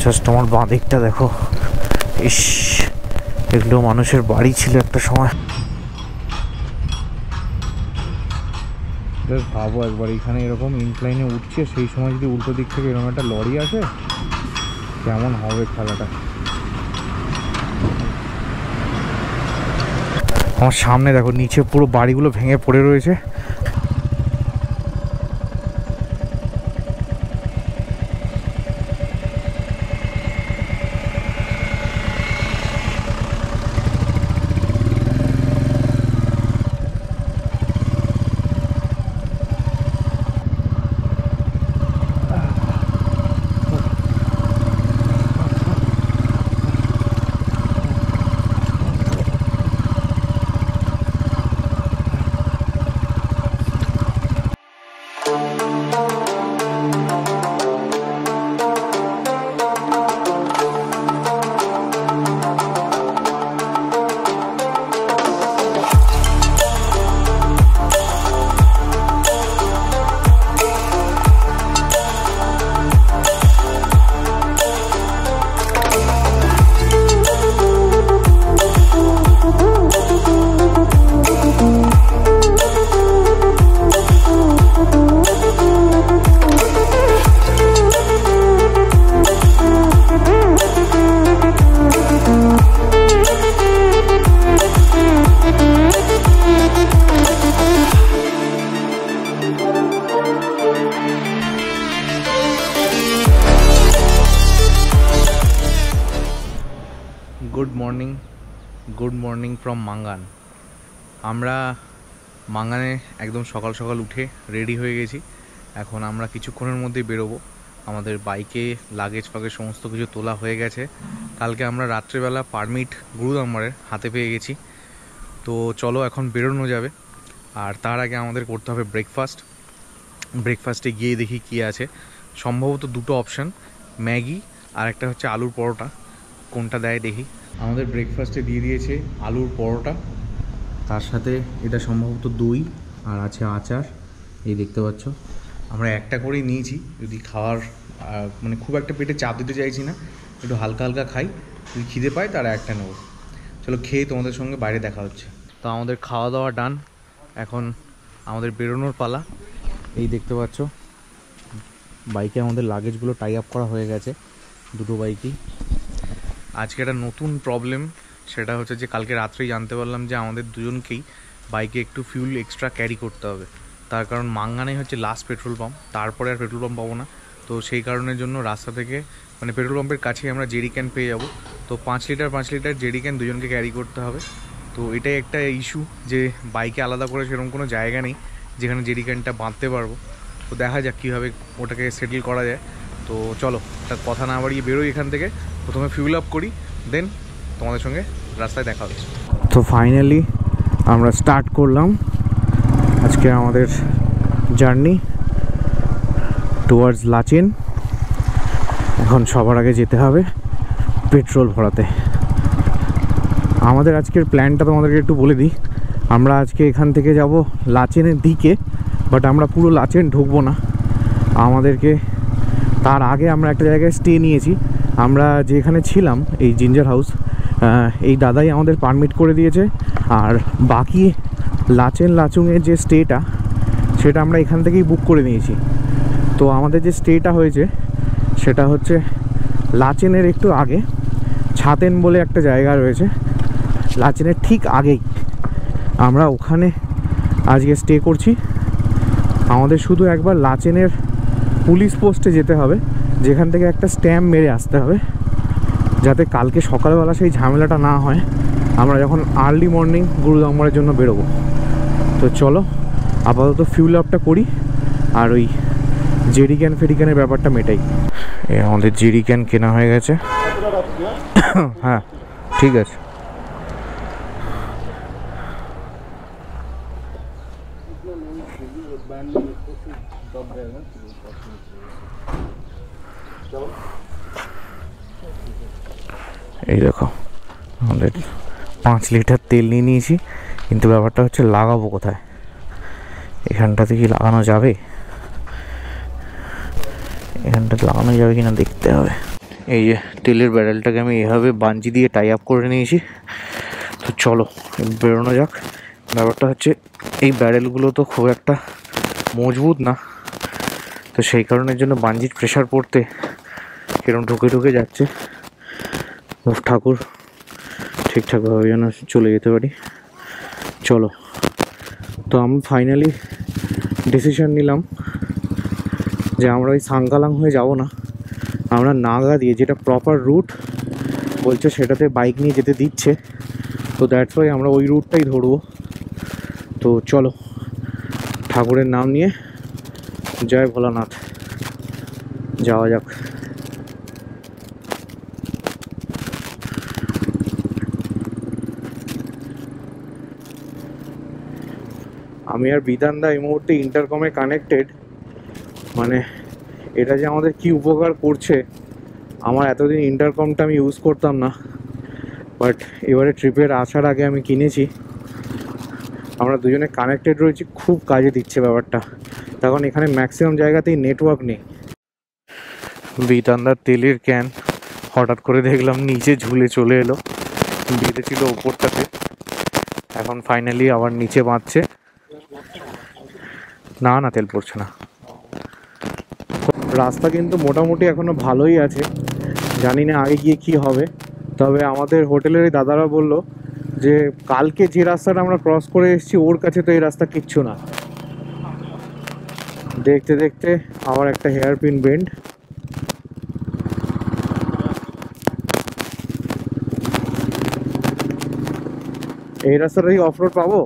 Just আমার বাঁ দিকটা দেখো, ইস, এগুলো মানুষের বাড়ি ছিল একটা সময়। জাস্ট ভাবো একবার, এখানে এরকম ইনক্লাইনে উঠছে, সেই সময় যদি উল্টো দিক থেকে এরকম একটা লরি আসে, কেমন হবে খেলাটা। আমার সামনে দেখো নিচে পুরো বাড়িগুলো ভেঙে পড়ে রয়েছে। Good morning from Mangan. আমরা মাঙ্গানে একদম সকাল সকাল উঠে রেডি হয়ে গেছি। এখন আমরা কিছুক্ষণের মধ্যেই বেরোবো। আমাদের বাইকে লাগেজ ফাগেজ সমস্ত কিছু তোলা হয়ে গেছে। কালকে আমরা রাত্রেবেলা পারমিট গুরুদাম্বারের হাতে পেয়ে গেছি। তো চলো এখন বেরোনো যাবে। আর তার আগে আমাদের করতে হবে ব্রেকফাস্টে গিয়ে দেখি কী আছে। সম্ভবত দুটো অপশান, ম্যাগি আর একটা হচ্ছে আলুর পরোটা, কোনটা দেয় দেখি। আমাদের ব্রেকফাস্টে দিয়ে দিয়েছে আলুর পরোটা, তার সাথে এটা সম্ভবত দই আর আছে আচার, এই দেখতে পাচ্ছ। আমরা একটা করেই নিয়েছি, যদি খাওয়ার মানে খুব একটা পেটে চাপ দিতে চাইছি না, একটু হালকা হালকা খাই, যদি খিদে পাই তার একটা নেব। চলো খেয়ে তোমাদের সঙ্গে বাইরে দেখা হচ্ছে। তো আমাদের খাওয়া দাওয়া ডান, এখন আমাদের বেরোনোর পালা। এই দেখতে পাচ্ছ বাইকে আমাদের লাগেজগুলো টাই আপ করা হয়ে গেছে, দুটো বাইকই। আজকে একটা নতুন প্রবলেম, সেটা হচ্ছে যে কালকে রাত্রেই জানতে পারলাম যে আমাদের দুজনকেই বাইকে একটু ফিউল এক্সট্রা ক্যারি করতে হবে। তার কারণ মাঙ্গানেই হচ্ছে লাস্ট পেট্রোল পাম্প, তারপরে আর পেট্রোল পাম্প পাবো না। তো সেই কারণের জন্য রাস্তা থেকে মানে পেট্রোল পাম্পের কাছেই আমরা জেরি ক্যান পেয়ে যাব। তো 5 লিটার জেরি ক্যান দুজনকে ক্যারি করতে হবে। তো এটাই একটা ইস্যু যে বাইকে আলাদা করে সেরকম কোনো জায়গা নেই যেখানে জেরি ক্যানটা বাঁধতে পারবো। তো দেখা যাক কীভাবে ওটাকে সেটেল করা যায়। তো চলো তার কথা না বাড়িয়ে বেরোই এখান থেকে, প্রথমে ফিউল আপ করি, দেন তোমাদের সঙ্গে রাস্তায় দেখা হচ্ছে। তো ফাইনালি আমরা স্টার্ট করলাম আজকে আমাদের জার্নি টুয়ার্ডস লাচেন। এখন সবার আগে যেতে হবে পেট্রোল ভরাতে। আমাদের আজকের প্ল্যানটা তোমাদেরকে একটু বলে দিই। আমরা আজকে এখান থেকে যাব লাচেনের দিকে, বাট আমরা পুরো লাচেন ঢুকবো না। আমাদেরকে তার আগে আমরা একটা জায়গায় স্টে নিয়েছি। আমরা যেখানে ছিলাম এই জিঞ্জার হাউস, এই দাদাই আমাদের পারমিট করে দিয়েছে। আর বাকি লাচুংয়ের যে স্টেটা, সেটা আমরা এখান থেকেই বুক করে নিয়েছি। তো আমাদের যে স্টেটা হয়েছে সেটা হচ্ছে লাচেনের একটু আগে, ছাতেন বলে একটা জায়গা রয়েছে লাচেনের ঠিক আগেই। আমরা ওখানে আজকে স্টে করছি। আমাদের শুধু একবার লাচেনের পুলিশ পোস্টে যেতে হবে, যেখান থেকে একটা স্ট্যাম্প মেরে আসতে হবে, যাতে কালকে সকালবেলা সেই ঝামেলাটা না হয় আমরা যখন আর্লি মর্নিং গুরুদাম্বারের জন্য বেরোবো। তো চলো আপাতত ফিউল আপটা করি আর ওই জেরি ক্যান ফেরিক্যানের ব্যাপারটা মেটাই। আমাদের জেরি ক্যান কেনা হয়ে গেছে। হ্যাঁ ঠিক আছে। এই দেখো আমাদের 5 লিটার তেল নিয়ে নিয়েছি, কিন্তু ব্যাপারটা হচ্ছে লাগাবো কোথায়? এখানটাতে কি লাগানো যাবে? এখানটাতে লাগানো যাবে কিনা দেখতে হবে। এই যে তেলের ব্যারেলটাকে আমি এভাবে বাঞ্জি দিয়ে টাই আপ করে নিয়েছি। তো চলো বেরোনো যাক। ব্যাপারটা হচ্ছে এই ব্যারেলগুলো তো খুব একটা মজবুত না, তো সেই কারণের জন্য বাঞ্জির প্রেশার পড়তে এরকম ঢুকে ঢুকে যাচ্ছে। ঠাকুর ঠিকঠাকভাবে যেন চলে যেতে পারি। চলো, তো আমি ফাইনালি ডিসিশন নিলাম যে আমরা ওই সাংকালাং হয়ে যাব না, আমরা নাগা দিয়ে, যেটা প্রপার রুট বলছে সেটাতে বাইক নিয়ে যেতে দিচ্ছে, তো দ্যাটস ওয়াই আমরা ওই রুটটাই ধরবো। তো চলো, ঠাকুরের নাম নিয়ে জয় ভোলানাথ, যাওয়া যাক। আমি আর বিধানদা এই মুহূর্তে ইন্টারকমে কানেক্টেড, মানে এটা যে আমাদের কি উপকার করছে। আমার এতদিন ইন্টারকমটা আমি ইউজ করতাম না, বাট এবারে ট্রিপের আসার আগে আমি কিনেছি। আমরা দুজনে কানেক্টেড রয়েছি, খুব কাজে দিচ্ছে ব্যাপারটা। তখন এখানে ম্যাক্সিমাম জায়গাতেই নেটওয়ার্ক নেই। বিধানদার তেলের ক্যান হঠাৎ করে দেখলাম নিচে ঝুলে চলে এলো, বেঁধেছিল ওপরটাতে, এখন ফাইনালি আবার নিচে বাঁধছে। না না, তেল পড়ছে না। রাস্তা কিন্তু মোটামুটি এখনো ভালোই আছে, জানি না আগে গিয়ে কি হবে। তবে আমাদের হোটেলের দাদারা বললো যে কালকে যে রাস্তাটা আমরা ক্রস করে এসেছি ওর কাছে তো এই রাস্তা কিচ্ছু না। দেখতে দেখতে আবার একটা হেয়ার পিন বেন্ড। এই রাস্তাটাই অফ রোড পাবো।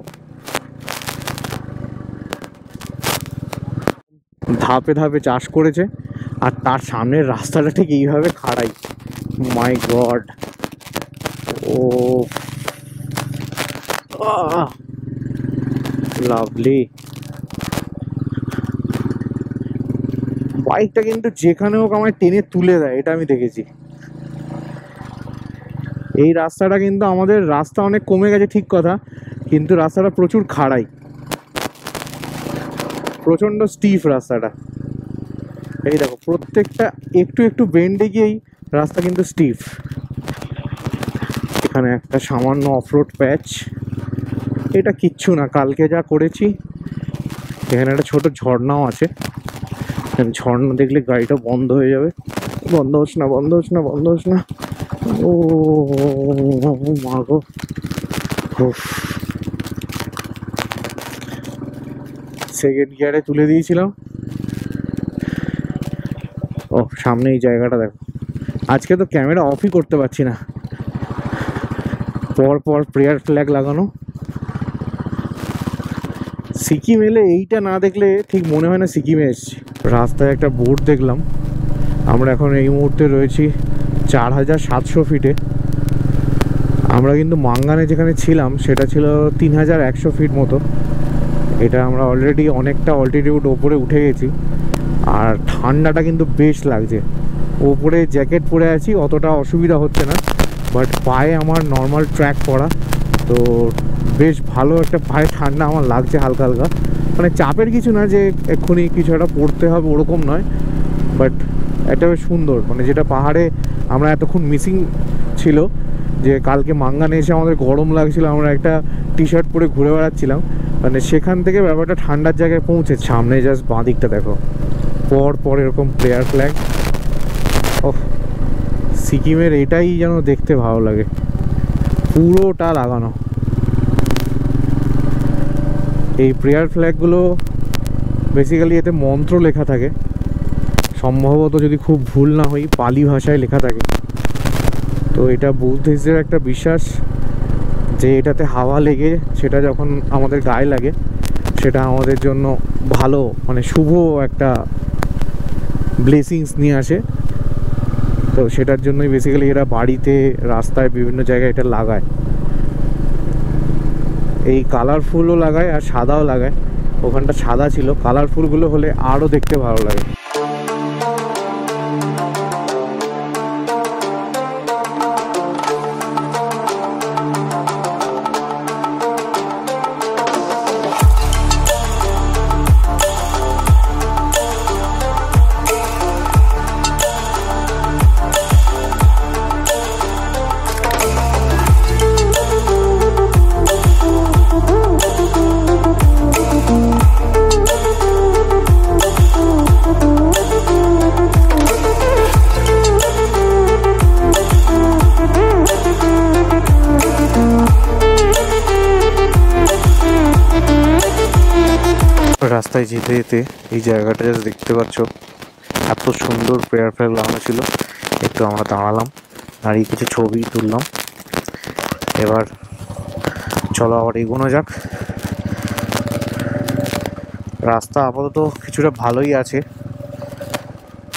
ধাপে ধাপে চাষ করেছে, আর তার সামনের রাস্তাটা ঠিক এইভাবে খাড়াই। মাই গড, ও লাভলি। বাইকটা কিন্তু যেখানে হোক আমায় টেনে তুলে দেয়, এটা আমি দেখেছি। এই রাস্তাটা কিন্তু আমাদের রাস্তা অনেক কমে গেছে ঠিক কথা, কিন্তু রাস্তাটা প্রচুর খাড়াই, প্রচণ্ড স্টিফ রাস্তাটা। এই দেখো প্রত্যেকটা একটু একটু বেন্ডে গিয়েই রাস্তা কিন্তু স্টিফ। এখানে একটা সামান্য অফরোড প্যাচ, এটা কিচ্ছু না, কালকে যা করেছি। এখানে একটা ছোট ঝর্ণাও আছে, ঝর্ণা দেখলে গাড়িটা বন্ধ হয়ে যাবে। বন্ধ হচ্ছে না, বন্ধ হচ্ছে না, বন্ধ হচ্ছে না। ও মা গো, সেকেন্ড গিয়ারে তুলে দিয়েছিলাম। ও সামনে এই জায়গাটা দেখো, আজকে তো ক্যামেরা অফই করতে পারছি না, পর পর প্রেয়ার ফ্ল্যাগ লাগানো। সিকিম এলে এইটা না দেখলে ঠিক মনে হয় না সিকিমে এসেছি। রাস্তায় একটা বোর্ড দেখলাম, আমরা এখন এই মুহূর্তে রয়েছি 4700 ফিটে। আমরা কিন্তু মাঙ্গানে যেখানে ছিলাম সেটা ছিল 3100 ফিট মতো। এটা আমরা অলরেডি অনেকটা অল্টিটিউড ওপরে উঠে গেছি, আর ঠান্ডাটা কিন্তু বেশ লাগছে। ওপরে জ্যাকেট পরে আছি, অতটা অসুবিধা হচ্ছে না, বাট পায়ে আমার নর্মাল ট্র্যাক পরা, তো বেশ ভালো একটা পায়ে ঠান্ডা আমার লাগছে হালকা হালকা। মানে চাপের কিছু না যে এক্ষুনি কিছু একটা পড়তে হবে ওরকম নয়, বাট একটা বেশ সুন্দর, মানে যেটা পাহাড়ে আমরা এতক্ষণ মিসিং ছিল, যে কালকে মাঙ্গানে এসে আমাদের গরম লাগছিল, আমরা একটা টি শার্ট পরে ঘুরে বেড়াচ্ছিলাম, মানে সেখান থেকে ব্যাপারটা ঠান্ডার জায়গায় পৌঁছে। সামনে জাস্ট বাঁ দিকটা দেখো, পর পর এরকম প্লেয়ার ফ্ল্যাগ। ও সিকিমের এটাই যেন দেখতে ভালো লাগে, পুরোটা লাগানো। এই প্রেয়ার ফ্ল্যাগগুলো বেসিক্যালি এতে মন্ত্র লেখা থাকে, সম্ভবত যদি খুব ভুল না হই পালি ভাষায় লেখা থাকে। তো এটা বুদ্ধিস্টদের একটা বিশ্বাস যে এটাতে হাওয়া লেগে সেটা যখন আমাদের গায়ে লাগে সেটা আমাদের জন্য ভালো, মানে শুভ একটা ব্লেসিংস নিয়ে আসে। তো সেটার জন্যই বেসিক্যালি এরা বাড়িতে, রাস্তায়, বিভিন্ন জায়গায় এটা লাগায়। এই কালারফুলও লাগায় আর সাদাও লাগায়। ওখানটা সাদা ছিল, কালারফুলগুলো হলে আরও দেখতে ভালো লাগে। রাস্তায় যেতে যেতে এই জায়গাটা জাস্ট দেখতে পাচ্ছ, এত সুন্দর প্রেয়ার ফেয়ার লাগানো ছিল। একটু আমরা দাঁড়ালাম, দাঁড়িয়ে কিছু ছবি তুললাম। এবার চলো আবার এগোনো যাক। রাস্তা আপাতত কিছুটা ভালোই আছে,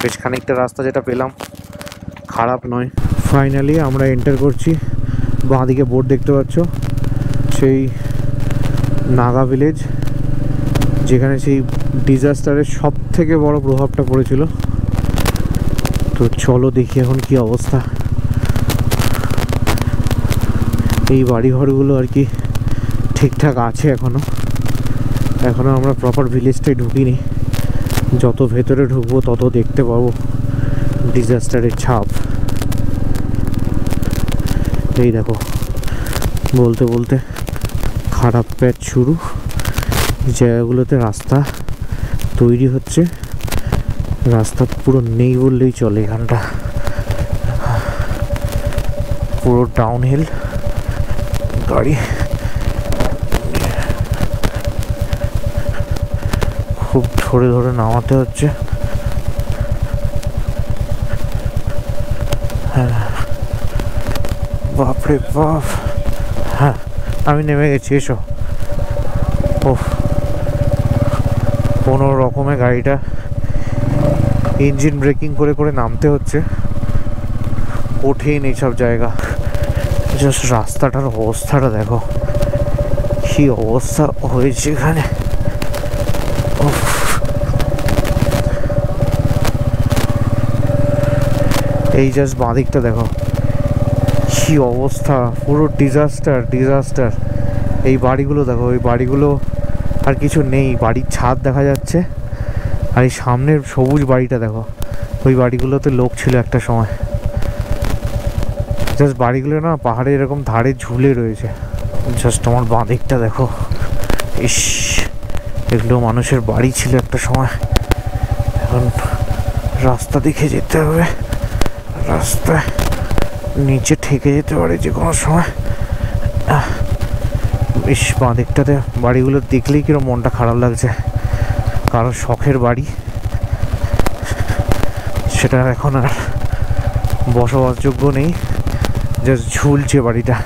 বেশ খানিকটা রাস্তা যেটা পেলাম খারাপ নয়। ফাইনালি আমরা এন্টার করছি। বাঁদিকে বোর্ড দেখতে পাচ্ছ, সেই নাগা ভিলেজ, যেখানে সেই ডিজাস্টারের সব থেকে বড় প্রভাবটা পড়েছিল। তো চলো দেখি এখন কি অবস্থা। এই বাড়িঘরগুলো আর কি ঠিকঠাক আছে এখনো আমরা প্রপার ভিলেজটাই ঢুকিনি। যত ভেতরে ঢুকবো তত দেখতে পাবো ডিজাস্টারের ছাপ। এই দেখো, বলতে বলতে খারাপ প্যাচ শুরু। জায়গাগুলোতে রাস্তা তৈরি হচ্ছে, রাস্তা পুরো নেই বললেই চলে। এখানটা পুরো ডাউনহিল, গাড়ি খুব ধরে ধরে নামাতে হচ্ছে। হ্যাঁ বাপরে বাপ, হ্যাঁ আমি নেমে গেছি, এসো। ও কোনো রকমে গাড়িটা ইঞ্জিন ব্রেকিং করে করে নামতে হচ্ছে, কঠিন এইসব জায়গা। জাস্ট রাস্তাটার অবস্থাটা দেখো, কি অবস্থা হয়েছে এখানে। এই জাস্ট বাঁদিকটা দেখো, কি অবস্থা, পুরো ডিজাস্টার। এই বাড়িগুলো দেখো, ওই বাড়িগুলো আর কিছু নেই, বাড়ির ছাদ দেখা যাচ্ছে। আর এই সামনের সবুজ বাড়িটা দেখো, ওই বাড়িগুলোতে লোক ছিল একটা সময়। জাস্ট বাড়িগুলো না পাহাড়ে এরকম ধারে ঝুলে রয়েছে। জাস্ট আমার বাঁদিকটা দেখো, ইস, এগুলো মানুষের বাড়ি ছিল একটা সময়। এখন রাস্তা দেখে যেতে হবে, রাস্তায় নিচে ঠেকে যেতে পারে যে কোনো সময়। বেশ বাঁদিকটাতে বাড়িগুলো দেখলেই কিরকম মনটা খারাপ লাগছে। কারো শখের বাড়ি, সেটা এখন আর বসবাসযোগ্য নেই, জাস্ট ঝুলছে বাড়িটা।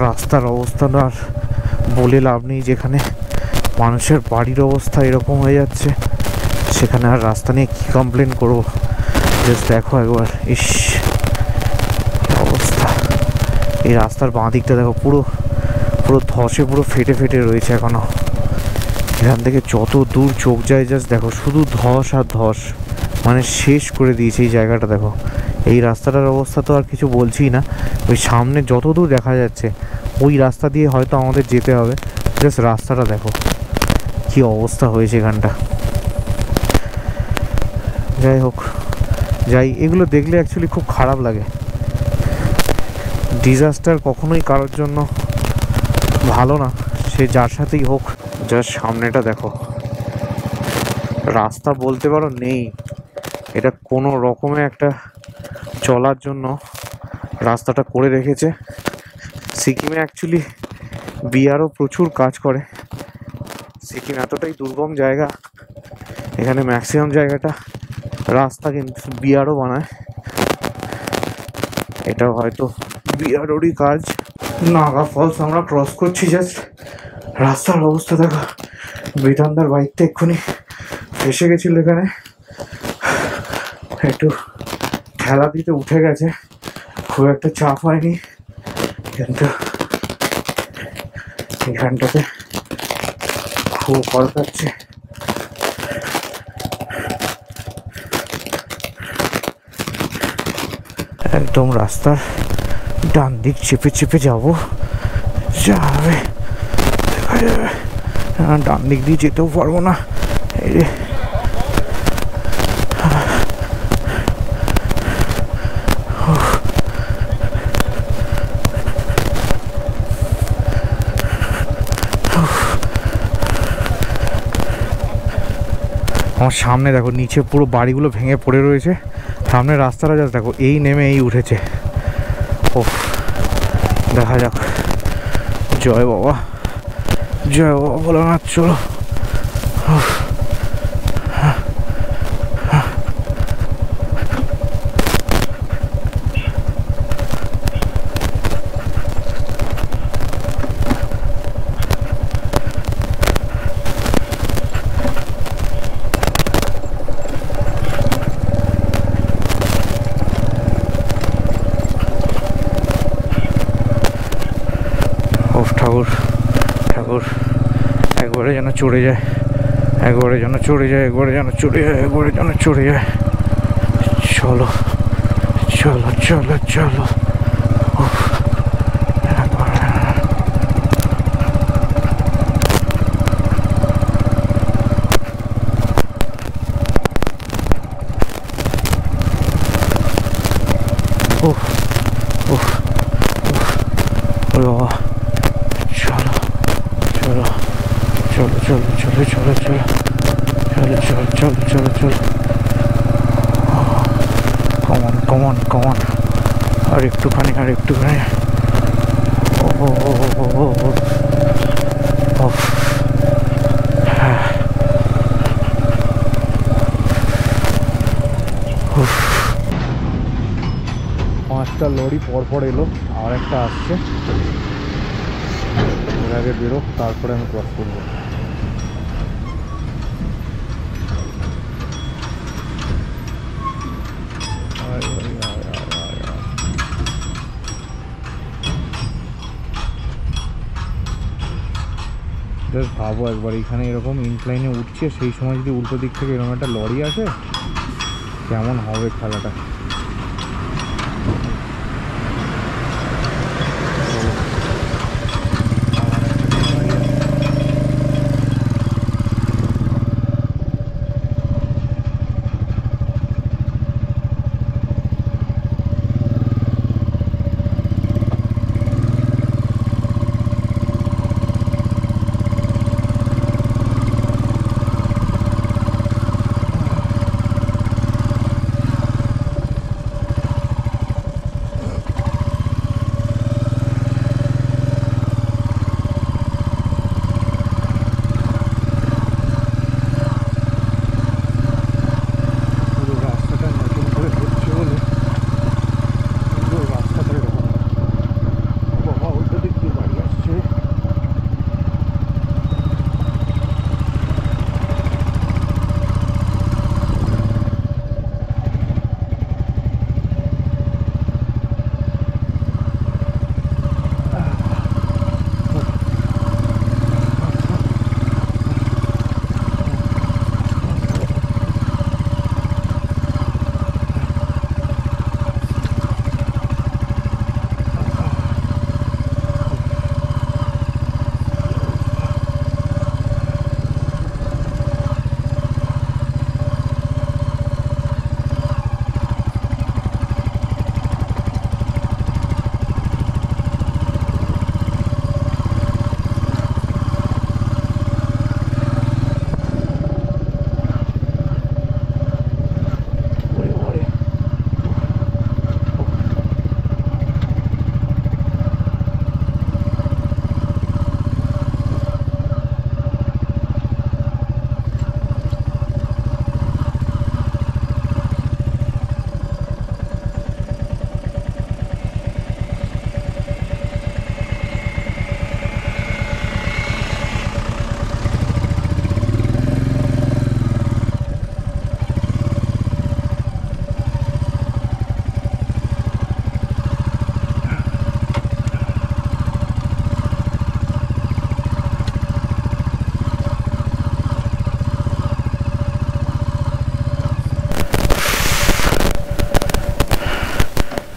রাস্তার অবস্থা না আর বলে লাভ নেই, যেখানে মানুষের বাড়ির অবস্থা এরকম হয়ে যাচ্ছে, সেখানে আর রাস্তা নিয়ে কী কমপ্লেন করবো। জাস্ট দেখো একবার, ইস অবস্থা। এই রাস্তার বাঁ দিকটা দেখো, পুরো ধসে পুরো ফেটে ফেটে রয়েছে এখনো। এখান থেকে যত দূর চোখ যায় জাস্ট দেখো, শুধু ধস আর ধস, মানে শেষ করে দিয়েছে এই জায়গাটা। দেখো এই রাস্তাটার অবস্থা তো আর কিছু বলছি না, ওই সামনে যত দূর দেখা যাচ্ছে ওই রাস্তা দিয়ে হয়তো আমাদের যেতে হবে। জাস্ট রাস্তাটা দেখো কি অবস্থা হয়েছে এখানটা। যাই হোক, এগুলো দেখলে অ্যাকচুয়ালি খুব খারাপ লাগে। ডিজাস্টার কখনোই কারোর জন্য ভালো না, সে যার সাথেই হোক। জাস্ট সামনেটা দেখো, রাস্তা বলতে পারো নেই। এটা কোনো রকমে একটা চলার জন্য রাস্তাটা করে রেখেছে। সিকিমে অ্যাকচুয়ালি বিআরও প্রচুর কাজ করে। সিকিম এতটাই দুর্গম জায়গা, এখানে ম্যাক্সিমাম জায়গাটা রাস্তা কিন্তু বিআরও বানায়। এটা হয়তো বিআরওরই কাজ। নাগা ফলস আমরা ক্রস করছি, জাস্ট রাস্তার অবস্থা দেখো। বিধানদার বাইকটা এক্ষুনি ফেসে গেছিল এখানে, একটু ঠেলা দিতে উঠে গেছে, খুব একটা চাপ হয়নি, কিন্তু এখানটাতে খুব কল পাচ্ছে। একদম রাস্তার ডান দিক চেপে চেপে যাবো, যাবে দেখা যাবে। ডান দিক দিয়ে যেতেও পারবো না। এই রে, আমার সামনে দেখো, নিচে পুরো বাড়িগুলো ভেঙে পড়ে রয়েছে। সামনে রাস্তাটা জাস্ট দেখো, এই নেমে এই উঠেছে। ও দেখা যাক। জয় বাবা, জয় বাবা ভোলানাথ। চলো। ঠাকুর ঠাকুর একবারে যেন চড়ে যায়, একবারে যেন চড়ে যায়, একবারে যেন চড়ে যায়, একবারে যেন চড়ে যায়। চলো চলো চলো চলো। বাবা চলো চলো চলো চলো চলো চলো চলো চলো চলো চলো চলো চলো। Common common common. আর একটুখানি, আর একটুখানি। হ্যাঁ। পাঁচটা লরি পরপর এলো, আর একটা আসছে। এর আগে বেরো, তারপরে আমি ক্রস করবো। জাস্ট ভাবো একবার, এখানে এরকম ইনক্লাইনে উঠছে, সেই সময় যদি উল্টো দিক থেকে এরকম একটা লরি আসে, কেমন হবে খেলাটা।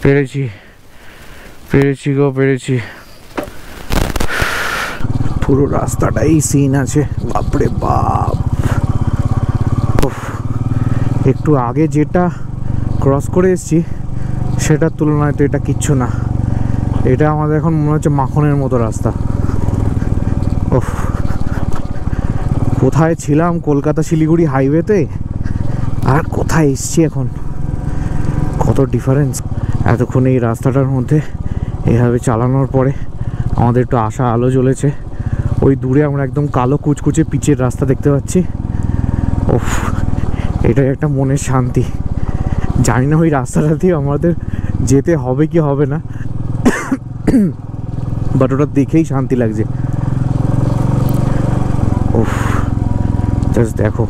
পেরেছি পেরেছি গো পেরেছি। পুরো রাস্তাটাই সিন আছে, বাপরে বাপ। একটু আগে যেটা ক্রস করে এসেছি সেটার তুলনায় তো এটা কিচ্ছু না। এটা আমাদের এখন মনে হচ্ছে মাখনের মতো রাস্তা। ওফ, কোথায় ছিলাম কলকাতা শিলিগুড়ি হাইওয়েতে, আর কোথায় এসছি এখন, কত ডিফারেন্স। এতক্ষণ এই রাস্তাটার মধ্যে এইভাবে চালানোর পরে আমাদের একটু আশা আলো জ্বলেছে। ওই দূরে আমরা একদম কালো কুচকুচে পিচের রাস্তা দেখতে পাচ্ছি। ওফ, এটাই একটা মনের শান্তি। জানি না ওই রাস্তাটা দিয়ে আমাদের যেতে হবে কি হবে না, বাট ওটা দেখেই শান্তি লাগছে। ওফ, জাস্ট দেখো,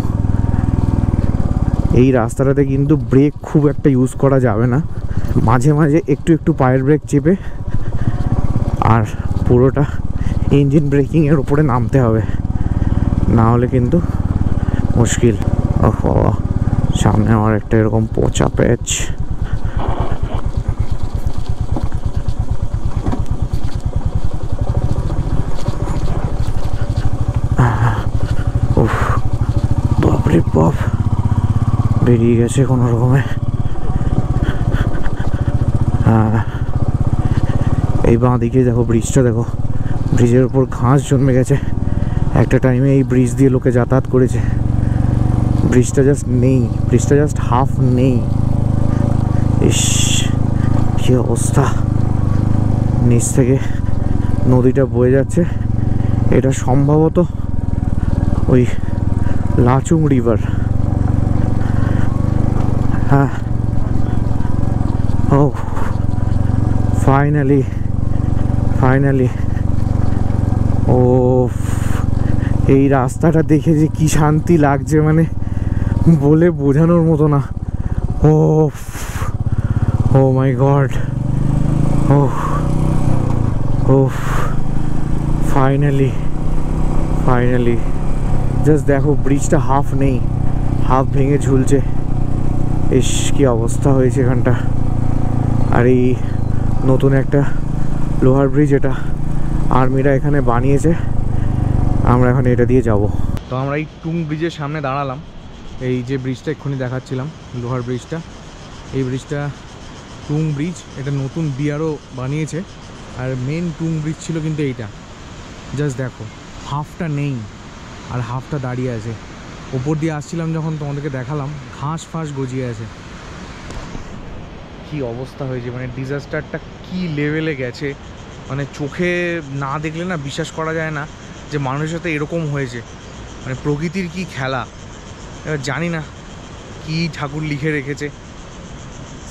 এই রাস্তাটাতে কিন্তু ব্রেক খুব একটা ইউজ করা যাবে না, মাঝে মাঝে একটু একটু পায়ের ব্রেক চেপে আর পুরোটা ইঞ্জিন ব্রেকিংয়ের উপরে নামতে হবে, না হলে কিন্তু মুশকিল। ওহো, সামনে আমার একটা এরকম পচা প্যাচ। উফ, বাপরে বাপ, বেরিয়ে গেছে কোনো রকমে। এই বাঁ দিকে দেখো ব্রিজটা, দেখো ব্রিজের উপর ঘাস জন্মে গেছে। একটা টাইমে এই ব্রিজ দিয়ে লোকে যাতায়াত করেছে, ব্রিজটা জাস্ট নেই, ব্রিজটা জাস্ট হাফ নেই। ইস, কি অবস্থা। নিচ থেকে নদীটা বয়ে যাচ্ছে, এটা সম্ভবত ওই লাচুং রিভার। হ্যাঁ, ও ফাইনালি ফাইনালি। ও, এই রাস্তাটা দেখে যে কি শান্তি লাগছে, মানে বলে বোঝানোর মতো না। ও, ও মাই গড, ও ও, ফাইনালি ফাইনালি। জাস্ট দেখো, ব্রিজটা হাফ নেই, হাফ ভেঙে ঝুলছে। ইস, কি অবস্থা হয়েছে এখানটা। আর এই নতুন একটা লোহার ব্রিজ, এটা আর্মিরা এখানে বানিয়েছে, আমরা এখন এটা দিয়ে যাব। তো আমরা এই টুং ব্রিজের সামনে দাঁড়ালাম। এই যে ব্রিজটা এক্ষুনি দেখাচ্ছিলাম, লোহার ব্রিজটা, এই ব্রিজটা টুং ব্রিজ, এটা নতুন বিআরও বানিয়েছে। আর মেন টুং ব্রিজ ছিল কিন্তু এইটা। জাস্ট দেখো, হাফটা নেই আর হাফটা দাঁড়িয়ে আছে। ওপর দিয়ে আসছিলাম যখন তোমাদেরকে দেখালাম, ঘাস ফাঁস গজিয়ে আছে। কি অবস্থা হয়েছে, মানে ডিজাস্টারটা কি লেভেলে গেছে, মানে চোখে না দেখলে না বিশ্বাস করা যায় না যে মানুষের সাথে এরকম হয়েছে। মানে প্রকৃতির কি খেলা, এবার জানি না কি ঠাকুর লিখে রেখেছে।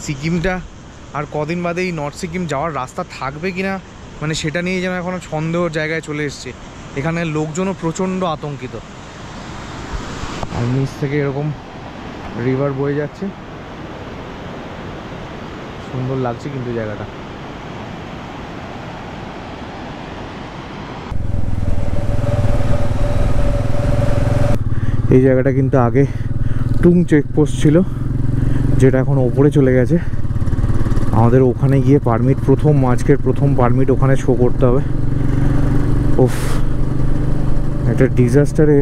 সিকিমটা আর কদিন বাদে এই নর্থ সিকিম যাওয়ার রাস্তা থাকবে কি না, মানে সেটা নিয়ে যেন এখনও সন্দেহর জায়গায় চলে এসছে। এখানে লোকজনও প্রচণ্ড আতঙ্কিত। আর নিচ থেকে এরকম রিভার বয়ে যাচ্ছে, সুন্দর লাগছে কিন্তু জায়গাটা। এই জায়গাটা কিন্তু আগে টুং চেকপোস্ট ছিল, যেটা এখন ওপরে চলে গেছে। আমাদের ওখানে গিয়ে পারমিট, প্রথম আজকের প্রথম পারমিট ওখানে শো করতে হবে। ওফ, একটা ডিজাস্টারে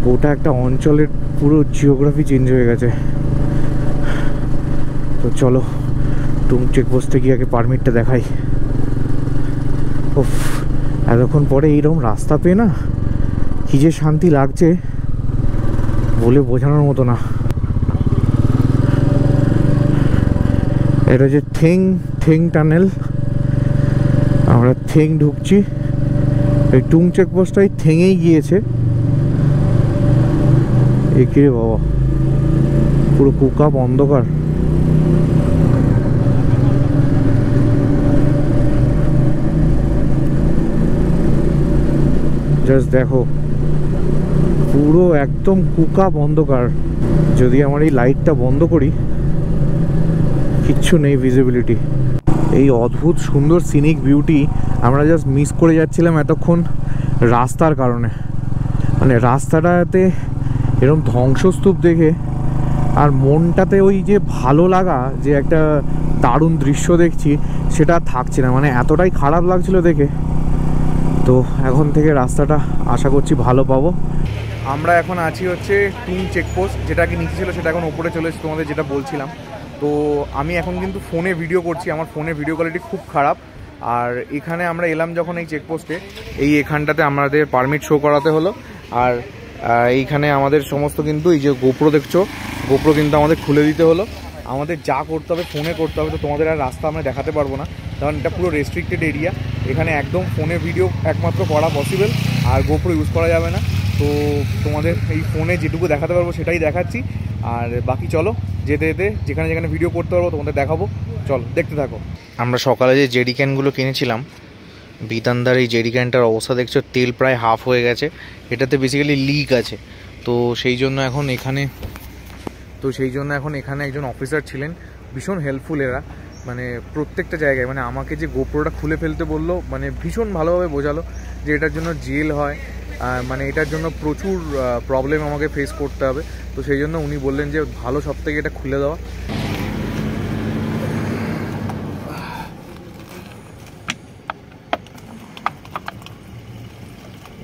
গোটা একটা অঞ্চলের পুরো জিওগ্রাফি চেঞ্জ হয়ে গেছে। তো চলো টুং চেকপোস্টে গিয়ে আগে পারমিটটা দেখাই। ওফ, এতক্ষণ পরে এইরকম রাস্তা পেয়ে না কি যে শান্তি লাগছে, বলে বোঝানোর মতো না। এটা হচ্ছে থেং টানেল, আমরা থেং ঢুকছি। এই টুং চেকপোস্টটাই থেঙেই গিয়েছে। একে বাবা, পুরো কুকাপ অন্ধকার। জাস্ট দেখো, পুরো একদম কুকাপ অন্ধকার। যদি আমার এই লাইটটা বন্ধ করি, কিচ্ছু নেই ভিজিবিলিটি। এই অদ্ভুত সুন্দর সিনিক বিউটি আমরা জাস্ট মিস করে যাচ্ছিলাম এতক্ষণ রাস্তার কারণে। মানে রাস্তাটাতে এরকম ধ্বংসস্তূপ দেখে আর মনটাতে ওই যে ভালো লাগা, যে একটা দারুণ দৃশ্য দেখছি, সেটা থাকছে না। মানে এতটাই খারাপ লাগছিল দেখে। তো এখন থেকে রাস্তাটা আশা করছি ভালো পাবো। আমরা এখন আছি হচ্ছে টুং চেকপোস্ট, যেটা আগে নিচে ছিল সেটা এখন ওপরে চলে এসেছে, তোমাদের যেটা বলছিলাম। তো আমি এখন কিন্তু ফোনে ভিডিও করছি, আমার ফোনের ভিডিও কোয়ালিটি খুব খারাপ। আর এখানে আমরা এলাম যখন এই চেকপোস্টে, এইখানটাতে আমাদের পারমিট শো করাতে হলো। আর এইখানে আমাদের সমস্ত কিন্তু এই যে গোপ্রো দেখছো, গোপ্রো কিন্তু আমাদের খুলে দিতে হলো। আমাদের যা করতে হবে ফোনে করতে হবে। তো তোমাদের আর রাস্তা আমরা দেখাতে পারবো না, কারণ এটা পুরো রেস্ট্রিক্টেড এরিয়া। এখানে একদম ফোনে ভিডিও একমাত্র করা পসিবল, আর গোপ্রো ইউজ করা যাবে না। তো তোমাদের এই ফোনে যেটুকু দেখাতে পারবো সেটাই দেখাচ্ছি, আর বাকি চলো যেতে যেতে যেখানে যেখানে ভিডিও করতে পারবো তোমাদের দেখাবো। চলো দেখতে থাকো। আমরা সকালে যে জেরি ক্যানগুলো কিনেছিলাম, বিতানদার এই জেরি ক্যানটার অবস্থা দেখছো, তেল প্রায় হাফ হয়ে গেছে। এটাতে বেসিক্যালি লিক আছে। তো সেই জন্য এখন এখানে একজন অফিসার ছিলেন, ভীষণ হেল্পফুল এরা, মানে প্রত্যেকটা জায়গায়। মানে আমাকে যে গোপ্রোটা খুলে ফেলতে বললো, মানে ভীষণ ভালোভাবে বোঝালো যে এটার জন্য জেল হয়, মানে এটার জন্য প্রচুর প্রবলেম আমাকে ফেস করতে হবে। তো সেই জন্য উনি বললেন যে ভালো সব থেকে এটা খুলে দেওয়া।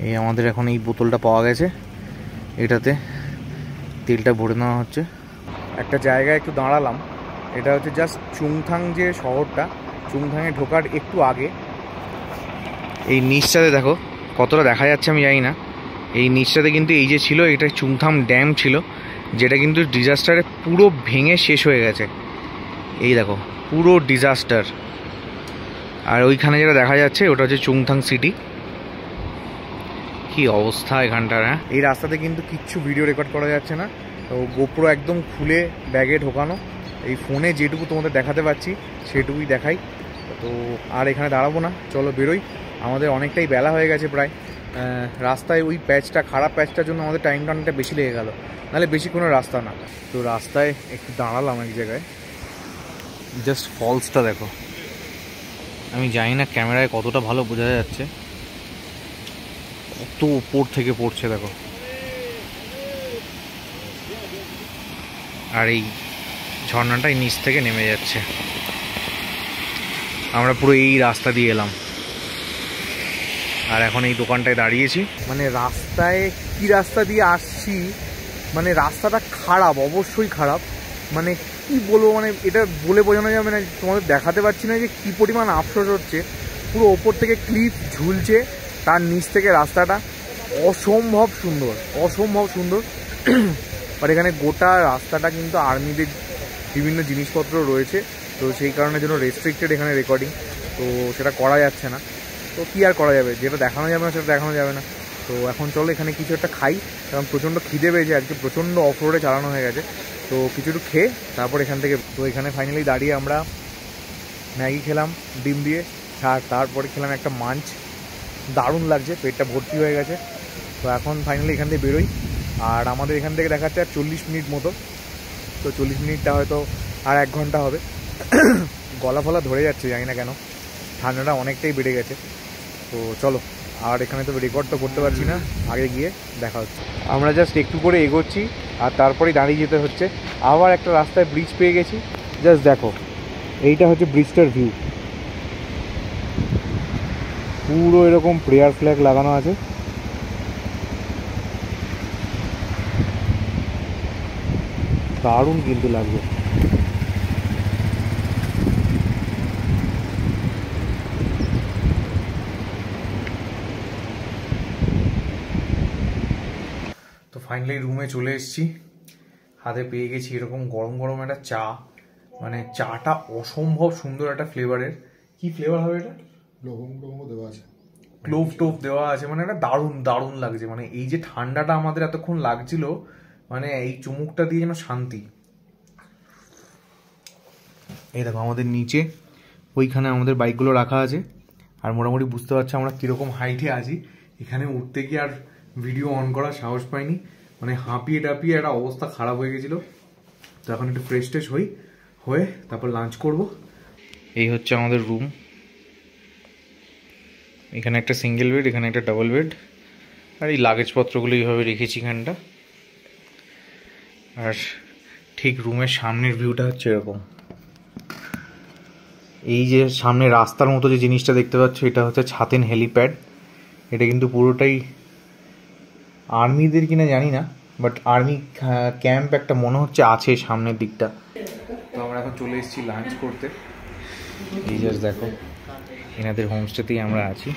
এই আমাদের এখন এই বোতলটা পাওয়া গেছে, এটাতে তেলটা ভরে নেওয়া হচ্ছে। একটা জায়গায় একটু দাঁড়ালাম, এটা হচ্ছে জাস্ট চুংথাং যে শহরটা, চুংথাংয়ে ঢোকার একটু আগে। এই নিচটাতে দেখো কতটা দেখা যাচ্ছে আমি জানি না, এই নিচটাতে কিন্তু এই যে ছিল এটা চুংথাং ড্যাম ছিল, যেটা কিন্তু ডিজাস্টারে পুরো ভেঙে শেষ হয়ে গেছে। এই দেখো পুরো ডিজাস্টার। আর ওইখানে যেটা দেখা যাচ্ছে ওটা হচ্ছে চুংথাং সিটি। কি অবস্থা এখানটার। হ্যাঁ, এই রাস্তাতে কিন্তু কিচ্ছু ভিডিও রেকর্ড করা যাচ্ছে না, তো গোপ্রো একদম খুলে ব্যাগে ঢোকানো। এই ফোনে যেটুকু তোমাদের দেখাতে পাচ্ছি সেটুকুই দেখাই। তো আর এখানে দাঁড়াবো না, চলো বেরোই। আমাদের অনেকটাই বেলা হয়ে গেছে প্রায়। রাস্তায় ওই প্যাচটা, খারাপ প্যাচটার জন্য আমাদের টাইমটা অনেকটা বেশি লেগে গেল, নাহলে বেশি কোনো রাস্তা না। তো রাস্তায় একটু দাঁড়ালাম এক জায়গায়, জাস্ট ফলসটা দেখো। আমি জানি না ক্যামেরায় কতটা ভালো বোঝা যাচ্ছে, কত উপর থেকে পড়ছে দেখো। আর এই ঝর্ণাটাই নিচ থেকে নেমে যাচ্ছে। আমরা পুরো এই রাস্তা দিয়ে এলাম, আর এখন এই দোকানটায় দাঁড়িয়েছি। মানে রাস্তায় কি রাস্তা দিয়ে আসছি, মানে রাস্তাটা খারাপ, অবশ্যই খারাপ। মানে কি বলবো, মানে এটা বলে বোঝানো যাবে না, তোমাদের দেখাতে পারছি না যে কী পরিমাণ আফসোস হচ্ছে। পুরো ওপর থেকে ক্লিপ ঝুলছে, তার নিচ থেকে রাস্তাটা অসম্ভব সুন্দর, অসম্ভব সুন্দর। আর এখানে গোটা রাস্তাটা কিন্তু আর্মিদের বিভিন্ন জিনিসপত্র রয়েছে, তো সেই কারণের জন্য রেস্ট্রিক্টেড এখানে রেকর্ডিং, তো সেটা করা যাচ্ছে না। তো কী আর করা যাবে, যেটা দেখানো যাবে না সেটা দেখানো যাবে না। তো এখন চলো এখানে কিছু একটা খাই, কারণ প্রচণ্ড খিদে পেয়েছে, আজকে প্রচণ্ড অফ রোডে চালানো হয়ে গেছে। তো কিছু একটু খেয়ে তারপর এখান থেকে, তো এখানে ফাইনালি দাঁড়িয়ে আমরা ম্যাগি খেলাম ডিম দিয়ে, আর তারপরে খেলাম একটা মাঞ্চ, দারুণ লাগছে, পেটটা ভর্তি হয়ে গেছে। তো এখন ফাইনালি এখান থেকে বেরোই, আর আমাদের এখান থেকে দেখাচ্ছে আর 40 মিনিট মতো। তো 40 মিনিটটা হয়তো আর 1 ঘন্টা হবে। গলা ফলা ধরে যাচ্ছে, জানি না কেন, ঠান্ডাটা অনেকটাই বেড়ে গেছে। তো চলো, আর এখানে তো রেকর্ড তো করতে পারছি না, আগে গিয়ে দেখা হচ্ছে। আমরা জাস্ট একটু করে এগোচ্ছি, আর তারপরেই দাঁড়িয়ে যেতে হচ্ছে। আবার একটা রাস্তায় ব্রিজ পেয়ে গেছি, জাস্ট দেখো, এইটা হচ্ছে ব্রিজটার ভিউ। পুরো এরকম প্রেয়ার ফ্ল্যাগ লাগানো আছে, দারুণ কিন্তু লাগবে। তো ফাইনালি রুমে চলে এসেছি, হাতে পেয়ে গেছি এরকম গরম গরম একটা চা। মানে চাটা অসম্ভব সুন্দর একটা ফ্লেভারের। কি ফ্লেভার হবে এটা? লবঙ্গ দেওয়া আছে, ক্লোভ টোভ দেওয়া আছে, মানে একটা দারুণ দারুণ লাগছে। মানে এই যে ঠান্ডাটা আমাদের এতক্ষণ লাগছিল, মানে এই চুমুকটা দিয়ে যেন শান্তি। এই দেখো আমাদের নিচে ওইখানে আমাদের বাইকগুলো রাখা আছে, আর মোটামুটি বুঝতে পারছো আমরা কীরকম হাইটে আছি। এখানে উঠতে গিয়ে আর ভিডিও অন করার সাহস পাইনি, মানে হাঁপিয়ে টাপিয়ে একটা অবস্থা খারাপ হয়ে গেছিলো। তো এখন একটু ফ্রেশ ট্রেশ হয়ে তারপর লাঞ্চ করব। এই হচ্ছে আমাদের রুম, এখানে একটা সিঙ্গেল বেড, এখানে একটা ডাবল বেড, আর এই লাগেজপত্রগুলো এইভাবে রেখেছি এখানটা। আর ঠিক রুমের সামনের ভিউটা হচ্ছে এরকম। এই যে সামনে রাস্তার মতো যে জিনিসটা দেখতে পাচ্ছ, এটা হচ্ছে ছাতেন হেলিপ্যাড। এটা কিন্তু পুরোটাই আর্মিদের কিনা জানি না, বাট আর্মি ক্যাম্প একটা মনে হচ্ছে আছে সামনের দিকটা। তো আমরা এখন চলে এসেছি লাঞ্চ করতে। এই জাস্ট দেখো, এনাদের হোমস্টেতেই আমরা আছি।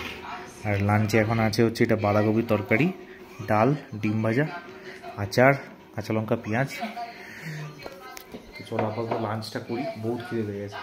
আর লাঞ্চে এখন আছে হচ্ছে এটা বাঁধাকপির তরকারি, ডাল, ডিম ভাজা, আচার, কাঁচা লঙ্কা, পেঁয়াজ। চলো আপাতত লাঞ্চটা করি, বহুত খিদে পেয়ে গেছে।